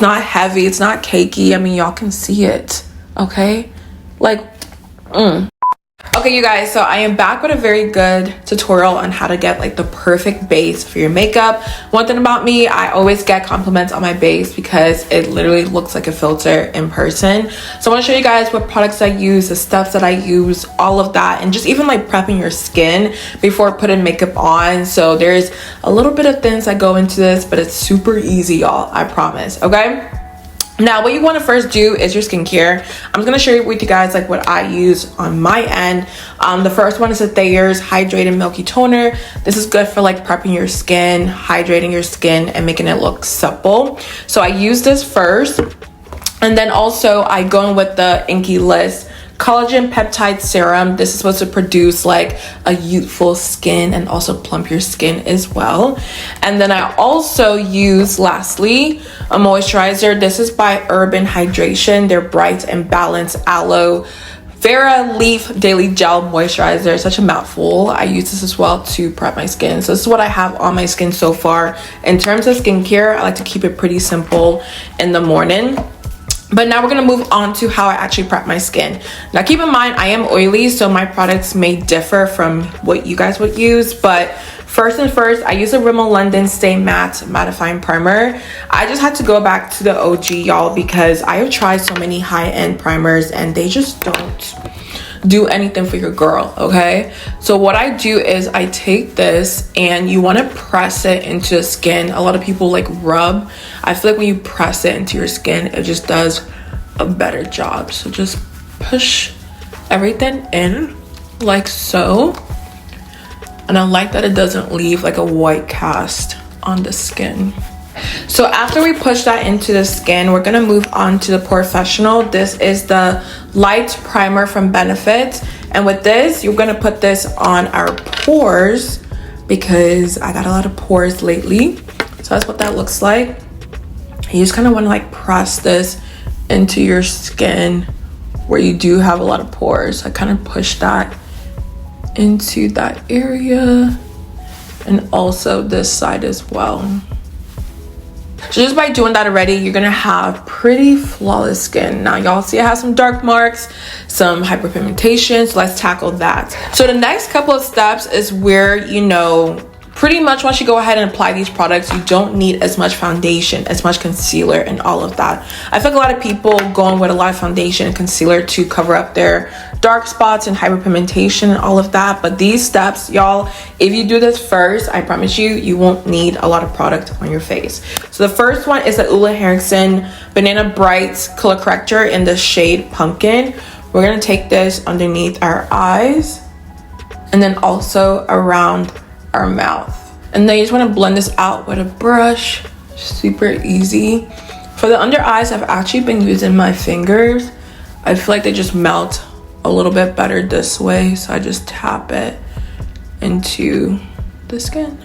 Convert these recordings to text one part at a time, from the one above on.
It's not heavy, it's not cakey. I mean, y'all can see it, okay? Like, Okay, you guys, so I am back with a very good tutorial on how to get like the perfect base for your makeup. One thing about me, I always get compliments on my base because it literally looks like a filter in person. So I want to show you guys what products I use, the steps that I use, all of that, and just even like prepping your skin before putting makeup on. So there's a little bit of things that go into this, but it's super easy, y'all, I promise, okay? Now, what you want to first do is your skincare. I'm going to share with you guys like what I use on my end. The first one is the Thayer's Hydrated Milky Toner. This is good for like prepping your skin, hydrating your skin, and making it look supple. So I use this first. And then also I go in with the Inky List Collagen Peptide Serum. This is supposed to produce like a youthful skin and also plump your skin as well. And then I also use, lastly, a moisturizer. This is by Urban Hydration. Their Bright and Balanced Aloe Vera Leaf Daily Gel Moisturizer. Such a mouthful. I use this as well to prep my skin. So this is what I have on my skin so far. In terms of skincare, I like to keep it pretty simple in the morning. But now we're gonna move on to how I actually prep my skin. Now keep in mind, I am oily, so my products may differ from what you guys would use. But first, I use a Rimmel London Stay Matte Mattifying Primer. I just had to go back to the OG, y'all, because I have tried so many high-end primers and they just don't do anything for your girl, okay? So what I do is I take this and you want to press it into the skin. A lot of people like rub. I feel like when you press it into your skin, it just does a better job. So just push everything in like so. And I like that it doesn't leave like a white cast on the skin. So after we push that into the skin, we're gonna move on to the Professional. This is the Light Primer from Benefit. And with this, you're gonna put this on our pores because I got a lot of pores lately. So that's what that looks like. You just kind of want to like press this into your skin where you do have a lot of pores. I kind of push that into that area and also this side as well. So just by doing that already, you're gonna have pretty flawless skin. Now y'all see I have some dark marks, some hyperpigmentation, so let's tackle that. So the next couple of steps is where, you know, pretty much once you go ahead and apply these products, you don't need as much foundation, as much concealer and all of that. I feel like a lot of people go in with a lot of foundation and concealer to cover up their dark spots and hyperpigmentation and all of that. But these steps, y'all, if you do this first, I promise you, you won't need a lot of product on your face. So the first one is the Ula Henriksen Banana Bright Color Corrector in the shade Pumpkin. We're gonna take this underneath our eyes and then also around our mouth. And then you just want to blend this out with a brush. Super easy. For the under eyes, I've actually been using my fingers. I feel like they just melt a little bit better this way, so I just tap it into the skin.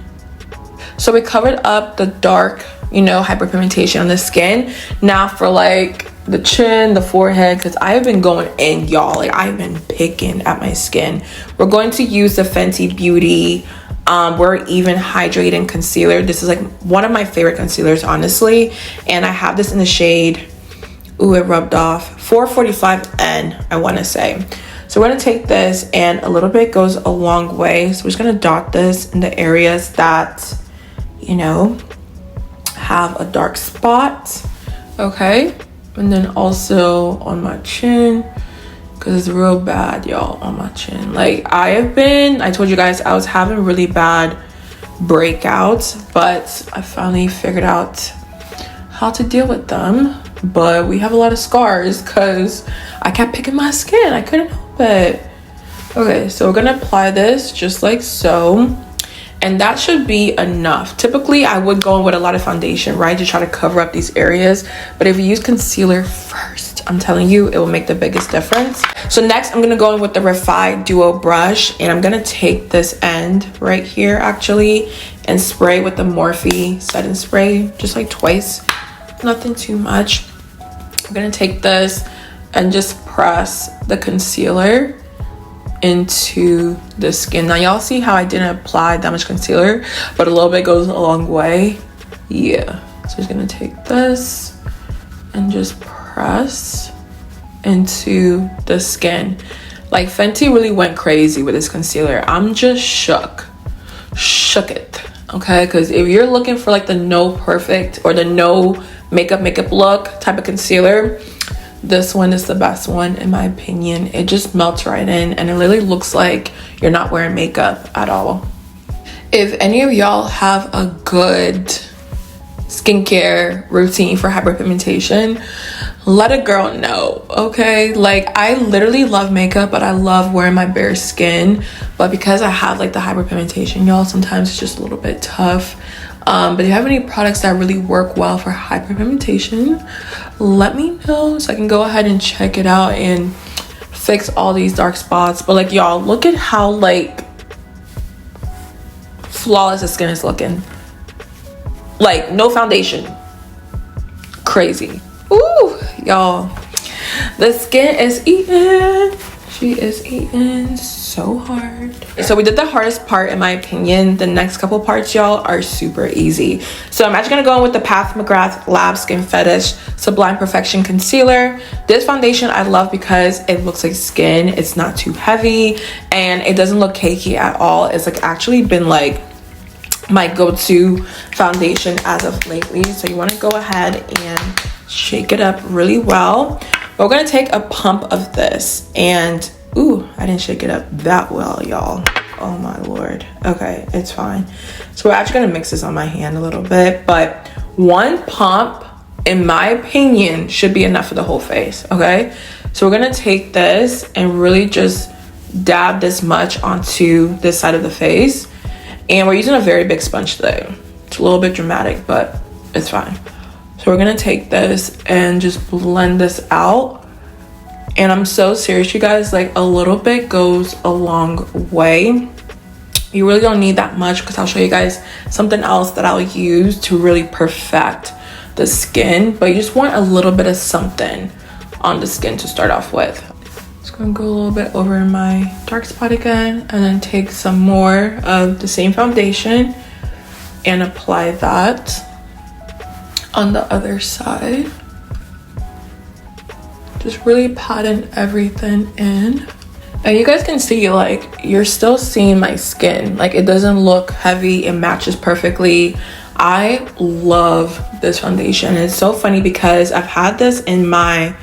So we covered up the dark, you know, hyperpigmentation on the skin. Now for like the chin, the forehead, because I have been going in, y'all. Like I've been picking at my skin. We're going to use the Fenty Beauty We're Even Hydrating Concealer. This is like one of my favorite concealers, honestly. And I have this in the shade, ooh, it rubbed off, 445N, I want to say. So we're going to take this, and a little bit goes a long way. So we're just going to dot this in the areas that, you know, have a dark spot. Okay. And then also on my chin, because it's real bad, y'all, on my chin. Like I told you guys I was having really bad breakouts, but I finally figured out how to deal with them. But we have a lot of scars because I kept picking my skin. I couldn't help it. Okay, so we're gonna apply this just like so. And that should be enough. Typically, I would go in with a lot of foundation, right, to try to cover up these areas. But if you use concealer first, I'm telling you, it will make the biggest difference. So next, I'm gonna go in with the Refi Duo brush, and I'm gonna take this end right here, actually, and spray with the Morphe setting spray, just like twice. Nothing too much. I'm gonna take this and just press the concealer into the skin. Now y'all see how I didn't apply that much concealer, but a little bit goes a long way. Yeah, so just gonna take this and just press into the skin. Like, Fenty really went crazy with this concealer. I'm just shook it, okay? Because if you're looking for like the no perfect or the no makeup look type of concealer, this one is the best one in my opinion. It just melts right in and it literally looks like you're not wearing makeup at all. If any of y'all have a good skincare routine for hyperpigmentation, let a girl know, okay? Like, I literally love makeup, but I love wearing my bare skin, but because I have like the hyperpigmentation, y'all, sometimes it's just a little bit tough. But if you have any products that really work well for hyperpigmentation, let me know so I can go ahead and check it out and fix all these dark spots. But like, y'all, look at how like flawless the skin is looking. Like, no foundation. Crazy. Ooh, y'all, the skin is eating. She is eating so hard. So we did the hardest part in my opinion. The next couple parts, y'all, are super easy. So I'm actually gonna go in with the Pat McGrath Lab Skin Fetish Sublime Perfection Concealer. This foundation I love because it looks like skin. It's not too heavy and it doesn't look cakey at all. It's like actually been like my go-to foundation as of lately. So you want to go ahead and shake it up really well. We're gonna take a pump of this and ooh, I didn't shake it up that well, y'all. Oh my lord. Okay, it's fine. So we're actually gonna mix this on my hand a little bit, but one pump in my opinion should be enough for the whole face. Okay, so we're gonna take this and really just dab this much onto this side of the face. And we're using a very big sponge today. It's a little bit dramatic, but it's fine. So we're gonna take this and just blend this out. And I'm so serious, you guys, like a little bit goes a long way. You really don't need that much because I'll show you guys something else that I'll use to really perfect the skin. But you just want a little bit of something on the skin to start off with. Gonna go a little bit over my dark spot again and then take some more of the same foundation and apply that on the other side. Just really patting everything in. And you guys can see, like, you're still seeing my skin. Like, it doesn't look heavy, it matches perfectly. I love this foundation. It's so funny because I've had this in my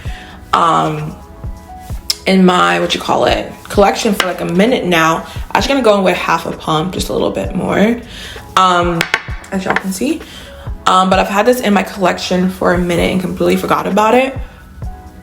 what you call it, collection for like a minute now. I'm just gonna go in with half a pump, just a little bit more, as y'all can see. But I've had this in my collection for a minute and completely forgot about it,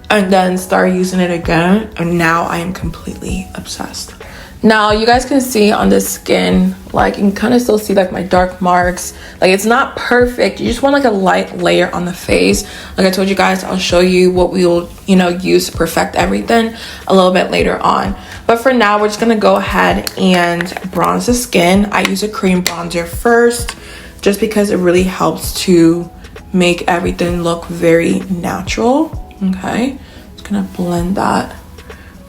and then started using it again, and now I am completely obsessed. Now you guys can see on the skin, like you can kind of still see like my dark marks. Like, it's not perfect. You just want like a light layer on the face. Like I told you guys, I'll show you what we will, you know, use to perfect everything a little bit later on. But for now, we're just gonna go ahead and bronze the skin. I use a cream bronzer first, just because it really helps to make everything look very natural. Okay, just gonna blend that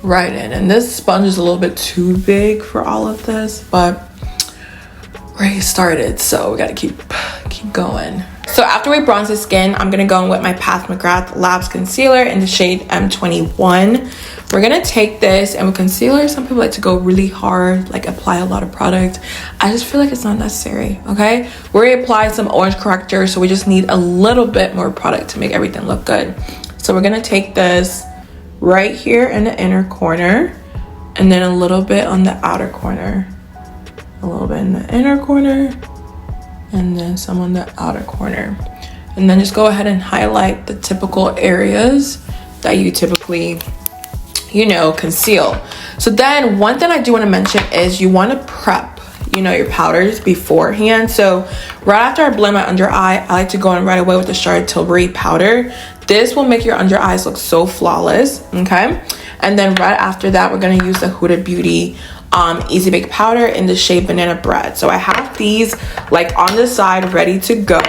right in. And this sponge is a little bit too big for all of this, but we're already started, so we gotta keep going. So after we bronze the skin, I'm gonna go in with my Pat McGrath Labs Concealer in the shade M21. We're gonna take this, and with concealer, some people like to go really hard, like apply a lot of product. I just feel like it's not necessary, okay? We already applied some orange corrector, so we just need a little bit more product to make everything look good. So we're gonna take this right here in the inner corner, and then a little bit on the outer corner, a little bit in the inner corner, and then some on the outer corner. And then just go ahead and highlight the typical areas that you typically, you know, conceal. So then one thing I do want to mention is you want to prep, you know, your powders beforehand. So right after I blend my under eye, I like to go in right away with the Charlotte Tilbury powder. This will make your under eyes look so flawless, okay? And then right after that, we're gonna use the Huda Beauty Easy Bake Powder in the shade Banana Bread. So I have these like on the side ready to go.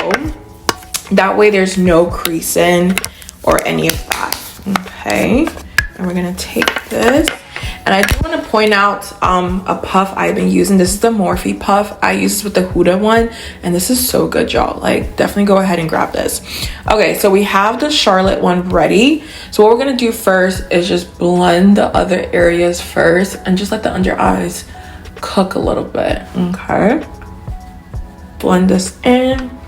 That way there's no creasing or any of that, okay? And we're gonna take this. And I do want to point out a puff I've been using. This is the Morphe puff. I use this with the Huda one, and this is so good, y'all. Like, definitely go ahead and grab this. Okay, so we have the Charlotte one ready. So what we're gonna do first is just blend the other areas first and just let the under eyes cook a little bit. Okay, blend this in.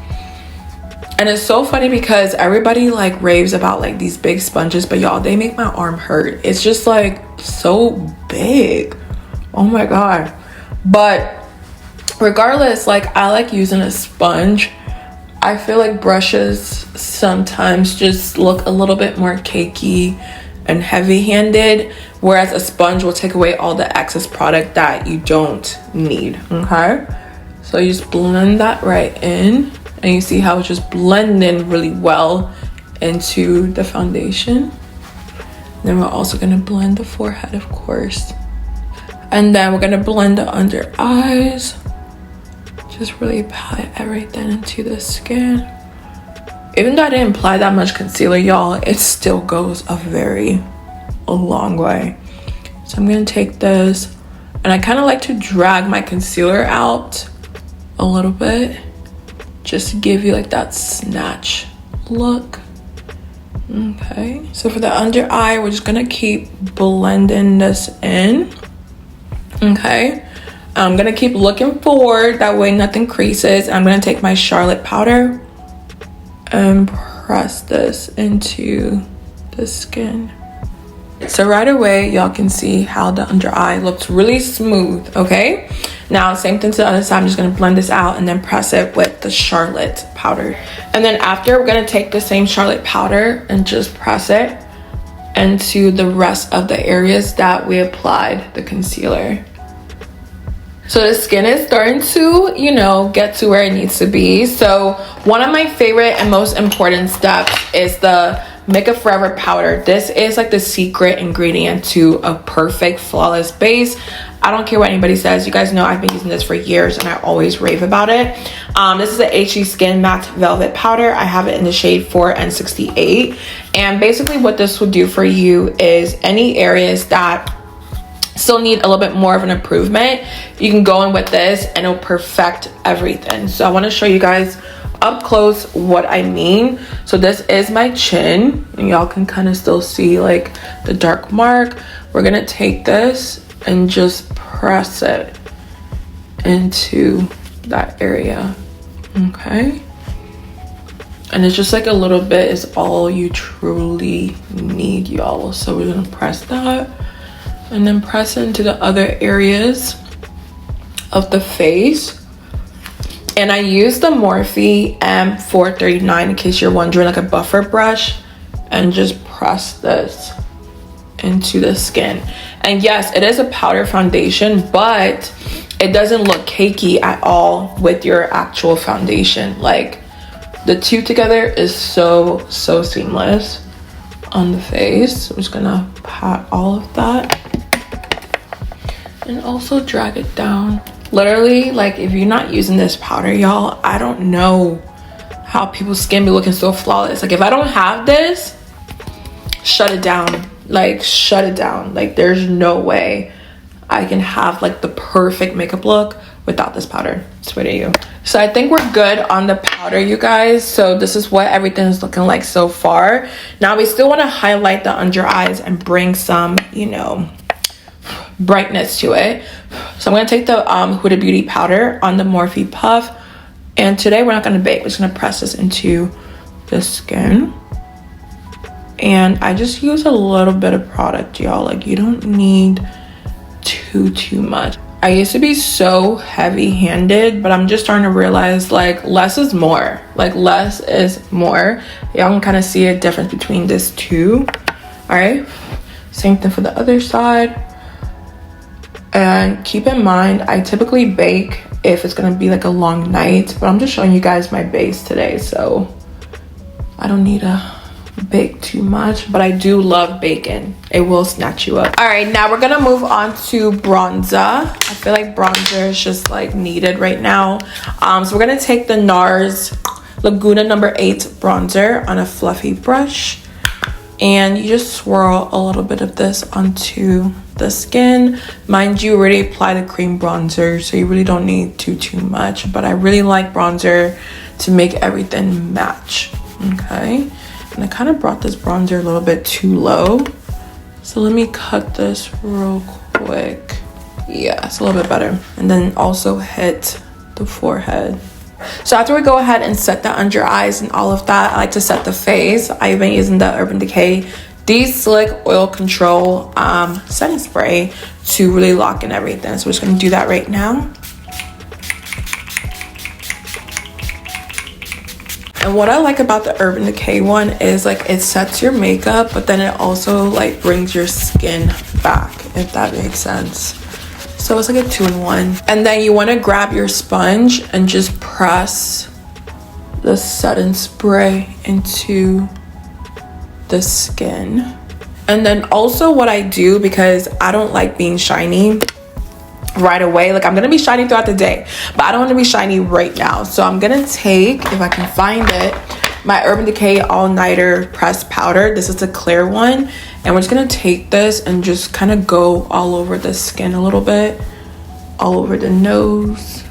And it's so funny because everybody like raves about like these big sponges, but y'all, they make my arm hurt. It's just like so big. Oh my god. But regardless, like I like using a sponge. I feel like brushes sometimes just look a little bit more cakey and heavy-handed, whereas a sponge will take away all the excess product that you don't need. Okay, so you just blend that right in. And you see how it's just blending really well into the foundation. Then we're also gonna blend the forehead, of course. And then we're gonna blend the under eyes. Just really pat everything into the skin. Even though I didn't apply that much concealer, y'all, it still goes a long way. So I'm gonna take this, and I kind of like to drag my concealer out a little bit, just to give you like that snatch look. Okay, so for the under eye, we're just gonna keep blending this in. Okay, I'm gonna keep looking forward, that way nothing creases. I'm gonna take my Charlotte powder and press this into the skin. So right away, y'all can see how the under eye looks really smooth. Okay, now same thing to the other side. I'm just gonna blend this out and then press it with the Charlotte powder. And then after, we're gonna take the same Charlotte powder and just press it into the rest of the areas that we applied the concealer. So the skin is starting to, you know, get to where it needs to be. So one of my favorite and most important steps is the Makeup Forever powder. This is like the secret ingredient to a perfect flawless base. I don't care what anybody says. You guys know I've been using this for years and I always rave about it. This is the HE Skin Matte Velvet Powder. I have it in the shade 4N68. And basically what this will do for you is any areas that still need a little bit more of an improvement, you can go in with this and it'll perfect everything. So I want to show you guys up close what I mean. So this is my chin, and y'all can kind of still see like the dark mark. We're gonna take this and just press it into that area. Okay, and it's just like a little bit is all you truly need, y'all. So we're gonna press that and then press into the other areas of the face. And I use the Morphe M439 in case you're wondering, like a buffer brush, and just press this into the skin. And yes, it is a powder foundation, but it doesn't look cakey at all with your actual foundation. Like the two together is so seamless on the face. I'm just gonna pat all of that and also drag it down. Literally, like if you're not using this powder, y'all, I don't know how people's skin be looking so flawless. Like if I don't have this, shut it down. Like shut it down. Like there's no way I can have like the perfect makeup look without this powder. Swear to you. So I think we're good on the powder, you guys. So this is what everything is looking like so far. Now we still want to highlight the under eyes and bring some, you know, brightness to it. So I'm going to take the Huda Beauty powder on the Morphe puff, and today we're not going to bake. We're just going to press this into the skin, and I just use a little bit of product, y'all. Like you don't need too much. I used to be so heavy-handed, but I'm just starting to realize like less is more. Like less is more. Y'all can kind of see a difference between this two. All right, same thing for the other side. And keep in mind, I typically bake if it's gonna be like a long night, but I'm just showing you guys my base today, so I don't need to bake too much, but I do love baking. It will snatch you up. All right, now we're gonna move on to bronzer. I feel like bronzer is just like needed right now. So we're gonna take the NARS Laguna number 8 bronzer on a fluffy brush, and you just swirl a little bit of this onto the skin. Mind you, already apply the cream bronzer, so you really don't need too much, but I really like bronzer to make everything match. Okay, and I kind of brought this bronzer a little bit too low, so let me cut this real quick. Yeah, it's a little bit better. And then also hit the forehead. So after we go ahead and set the under eyes and all of that, I like to set the face. I've been using the Urban Decay De-Slick Oil Control setting spray to really lock in everything. So we're just going to do that right now. And what I like about the Urban Decay one is like it sets your makeup, but then it also like brings your skin back, if that makes sense. So it's like a 2-in-1. And then you want to grab your sponge and just press the setting spray into the skin. And then also what I do, because I don't like being shiny right away, like I'm gonna be shiny throughout the day, but I don't want to be shiny right now. So I'm gonna take, if I can find it, my Urban Decay All Nighter Pressed Powder. This is the clear one, and we're just gonna take this and just kind of go all over the skin a little bit, all over the nose,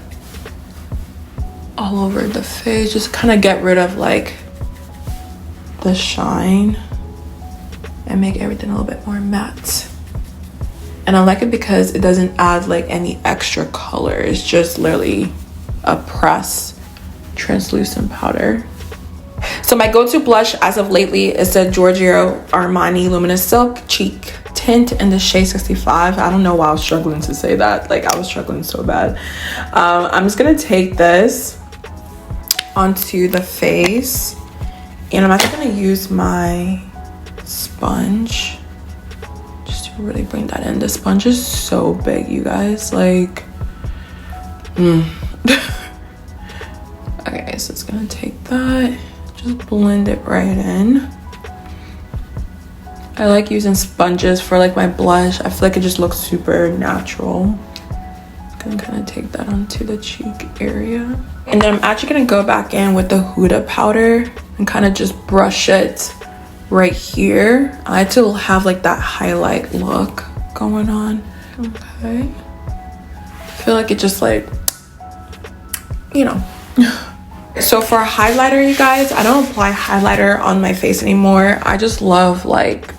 all over the face, just kind of get rid of like the shine and make everything a little bit more matte. And I like it because it doesn't add like any extra color. It's just literally a pressed translucent powder. So my go-to blush as of lately is the Giorgio Armani Luminous Silk Cheek Tint in the shade 65. I don't know why I was struggling to say that. Like I was struggling so bad. I'm just gonna take this onto the face, and I'm actually gonna use my sponge just to really bring that in. The sponge is so big, you guys. Like, okay, so it's gonna take that. Just blend it right in. I like using sponges for like my blush. I feel like it just looks super natural. I'm gonna kind of take that onto the cheek area. And then I'm actually gonna go back in with the Huda powder and kind of just brush it right here. I like to have like that highlight look going on. Okay. I feel like it just like, you know. So for a highlighter, you guys, I don't apply highlighter on my face anymore. I just love like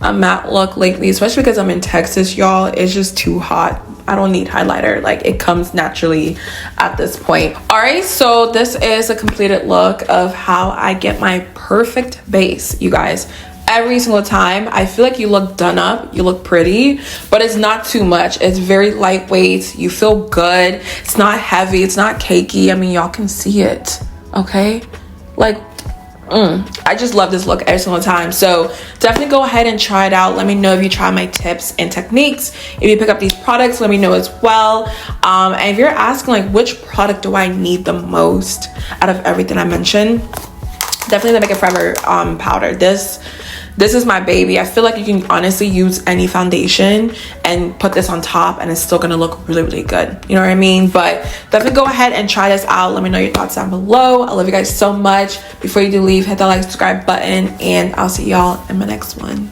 a matte look lately, especially because I'm in Texas, y'all. It's just too hot. I don't need highlighter. Like it comes naturally at this point. All right, so this is a completed look of how I get my perfect base, you guys. Every single time I feel like you look done up, you look pretty, but it's not too much. It's very lightweight. You feel good. It's not heavy. It's not cakey. I mean, y'all can see it. Okay, like I just love this look every single time. So definitely go ahead and try it out. Let me know if you try my tips and techniques. If you pick up these products, let me know as well. And if you're asking like which product do I need the most out of everything I mentioned, definitely the Make It Forever powder. This is my baby. I feel like you can honestly use any foundation and put this on top and it's still gonna look really good. You know what I mean? But definitely go ahead and try this out. Let me know your thoughts down below. I love you guys so much. Before you do leave, hit that like, subscribe button, and I'll see y'all in my next one.